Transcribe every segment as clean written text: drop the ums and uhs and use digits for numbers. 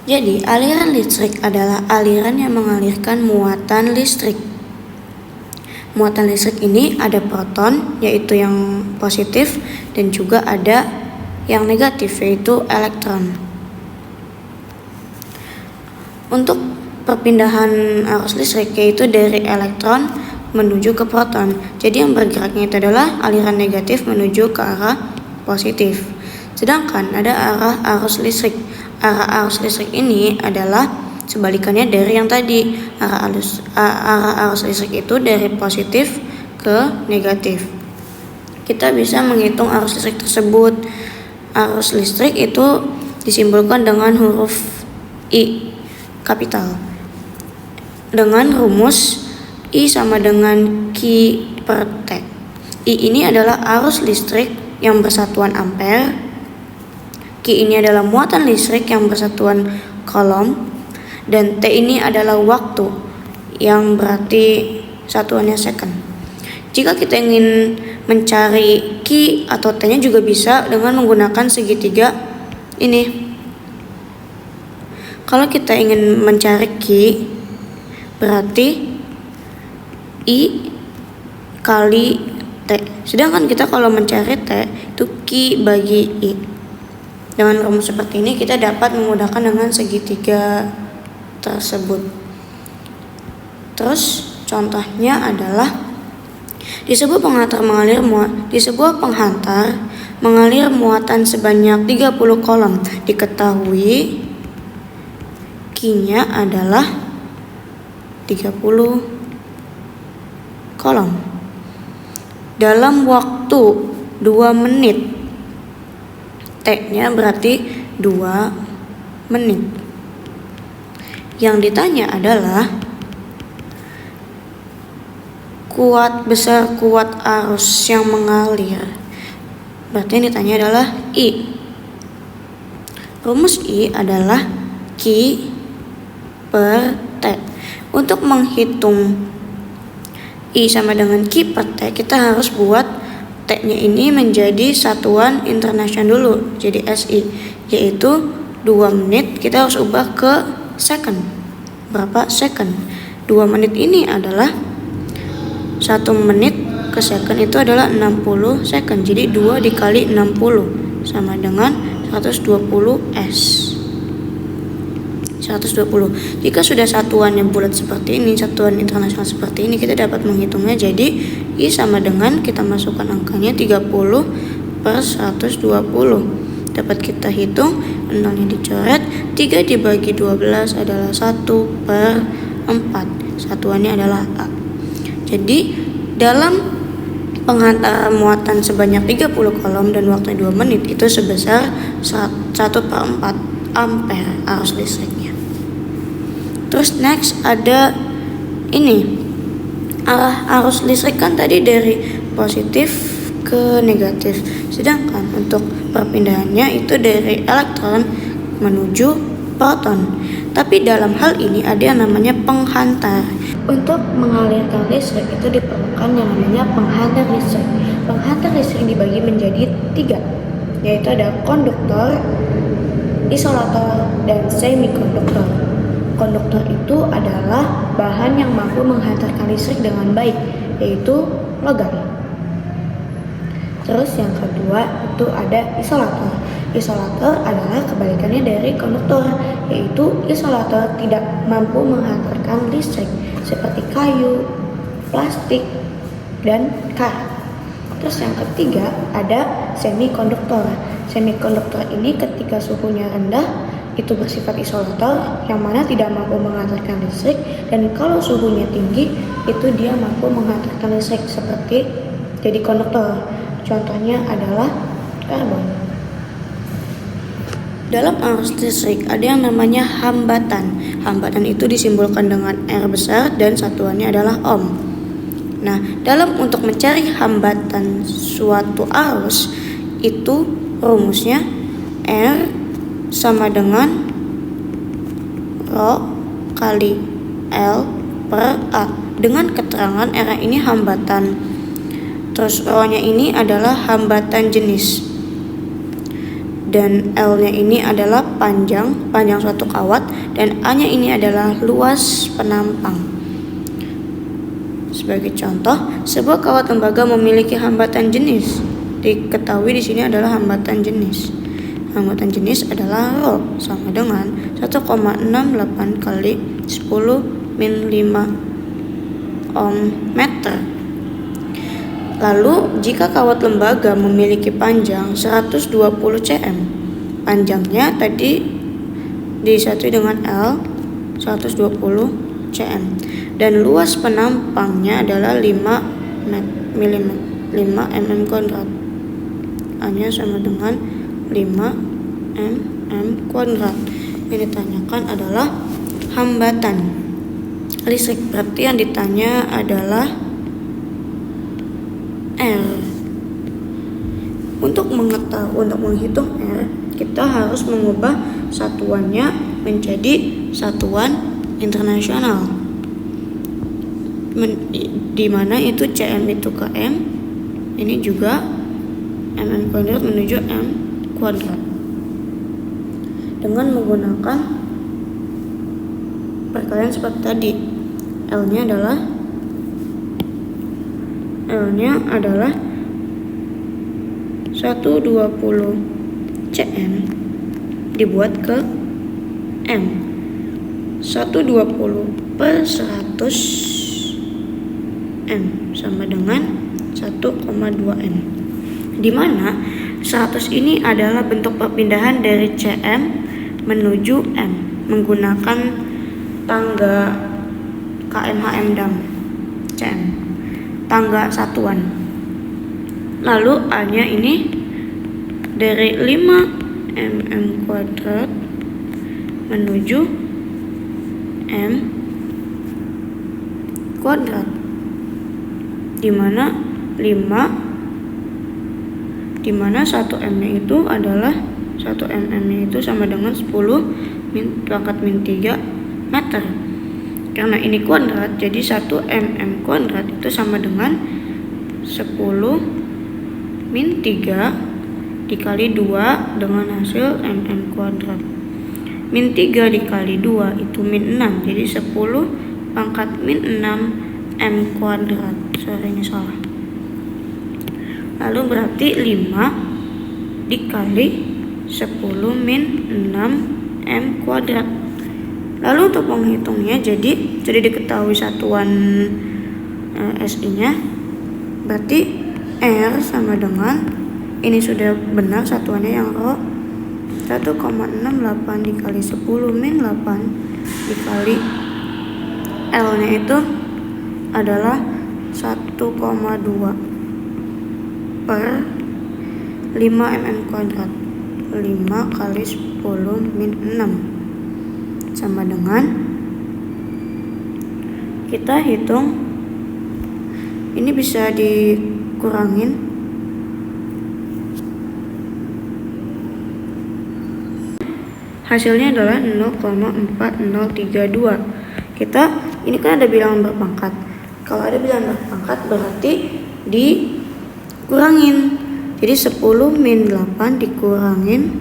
Jadi, aliran listrik adalah aliran yang mengalirkan muatan listrik. Muatan listrik ini ada proton, yaitu yang positif, dan juga ada yang negatif, yaitu elektron. Untuk perpindahan arus listrik, yaitu dari elektron menuju ke proton. Jadi yang bergeraknya itu adalah aliran negatif menuju ke arah positif. Sedangkan ada arah arus listrik. Arah arus listrik ini adalah sebalikannya dari yang tadi. Arah arus listrik itu dari positif ke negatif. Kita bisa menghitung arus listrik tersebut. Arus listrik itu disimbolkan dengan huruf I kapital. Dengan rumus I sama dengan Q per T. I ini adalah arus listrik yang bersatuan ampere. Q ini adalah muatan listrik yang bersatuan coulomb, dan T ini adalah waktu yang berarti satuannya second. Jika kita ingin mencari Q atau T-nya juga bisa dengan menggunakan segitiga ini. Kalau kita ingin mencari Q, berarti I kali T. Sedangkan kita kalau mencari T itu Q bagi I. Dengan rumus seperti ini kita dapat memudahkan dengan segitiga tersebut. Terus contohnya adalah di sebuah penghantar mengalir muatan sebanyak 30 coulomb. Diketahui Q-nya adalah 30 coulomb. Dalam waktu 2 menit, T-nya berarti 2 menit. Yang ditanya adalah kuat arus yang mengalir. Berarti yang ditanya adalah I. Rumus I adalah Q per T. Untuk menghitung I sama dengan Q per T, kita harus buat T-nya ini menjadi satuan internasional dulu, jadi SI, yaitu 2 menit kita harus ubah ke second. Berapa second? 2 menit ini adalah 1 menit ke second itu adalah 60 second. Jadi 2 dikali 60 sama dengan 120 S. 120. Jika sudah satuannya bulat seperti ini, satuan internasional seperti ini, kita dapat menghitungnya. Jadi I sama dengan, kita masukkan angkanya 30 per 120. Dapat kita hitung, 0-nya dicoret, 3 dibagi 12 adalah 1 per 4. Satuannya adalah A. Jadi dalam penghantaran muatan sebanyak 30 coulomb dan waktu 2 menit itu sebesar 1 per 4 ampere arus listriknya. Terus next ada ini, arah arus listrik kan tadi dari positif ke negatif, sedangkan untuk perpindahannya itu dari elektron menuju proton. Tapi dalam hal ini ada yang namanya penghantar. Untuk mengalirkan listrik itu diperlukan yang namanya penghantar listrik. Penghantar listrik dibagi menjadi 3, yaitu ada konduktor, isolator, dan semikonduktor. Konduktor itu adalah bahan yang mampu menghantarkan listrik dengan baik, yaitu logam. Terus yang kedua itu ada isolator. Isolator adalah kebalikannya dari konduktor, yaitu isolator tidak mampu menghantarkan listrik seperti kayu, plastik, dan karat. Terus yang ketiga ada semikonduktor. Semikonduktor ini ketika suhunya rendah itu bersifat isolator yang mana tidak mampu menghantarkan listrik, dan kalau suhunya tinggi itu dia mampu menghantarkan listrik seperti jadi konduktor. Contohnya adalah karbon. Dalam arus listrik ada yang namanya hambatan. Hambatan itu disimbolkan dengan R besar dan satuannya adalah ohm. Nah, dalam untuk mencari hambatan suatu arus itu rumusnya R sama dengan Rho kali L per A. Dengan keterangan R ini hambatan, terus Rho-nya ini adalah hambatan jenis. dan L-nya ini adalah panjang suatu kawat, dan A-nya ini adalah luas penampang. Sebagai contoh, sebuah kawat lembaga memiliki hambatan jenis. Diketahui di sini adalah hambatan jenis. Hambatan jenis adalah Rho sama dengan 1,68 kali 10 min 5 ohm meter. Lalu, jika kawat lembaga memiliki panjang 120 cm, panjangnya tadi disatui dengan L 120 cm, dan luas penampangnya adalah 5 mm kuadrat. A-nya sama dengan 5 mm kuadrat. Yang ditanyakan adalah hambatan listrik. Berarti yang ditanya adalah R. Untuk menghitung R, kita harus mengubah satuannya menjadi satuan internasional, di mana itu cm itu ke m, ini juga mm kuadrat menuju m kuadrat. Dengan menggunakan perkalian seperti tadi, L-nya adalah 120 cm dibuat ke M. 120 per 100 M sama dengan 1,2 M, di mana 100 ini adalah bentuk perpindahan dari cm menuju M menggunakan tangga KMHM dam cm, tangga satuan. Lalu A-nya ini dari 5 mm kuadrat menuju M kuadrat, di mana 1 mm-nya itu adalah 1 mm-nya itu sama dengan 10 pangkat min 3 meter. Karena ini kuadrat, jadi 1 mm kuadrat itu sama dengan 10 min 3 dikali 2 dengan hasil mm kuadrat. Min 3 dikali 2 itu min 6, jadi 10 pangkat min 6 m kuadrat. Ini salah. Lalu berarti 5 dikali 10 min 6 m kuadrat. Lalu untuk menghitungnya, jadi sudah diketahui satuan SI-nya, berarti R sama dengan, ini sudah benar satuannya yang Rho, 1,68 dikali 10 min 8 dikali L-nya itu adalah 1,2 per 5 mm kuadrat. 5 kali 10 min 6 sama dengan, kita hitung ini bisa dikurangin, hasilnya adalah 0,4032. Ini kan ada bilangan berpangkat. Kalau ada bilangan berpangkat berarti dikurangin. Jadi 10 min 8 dikurangin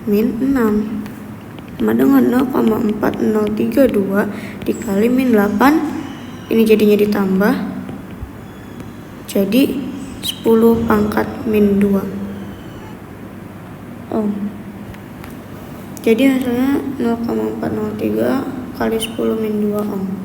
min 6 sama dengan 0,4032 dikali min 8, ini jadinya ditambah jadi 10 pangkat min 2 ohm. Jadi hasilnya 0,403 kali 10 min 2 ohm.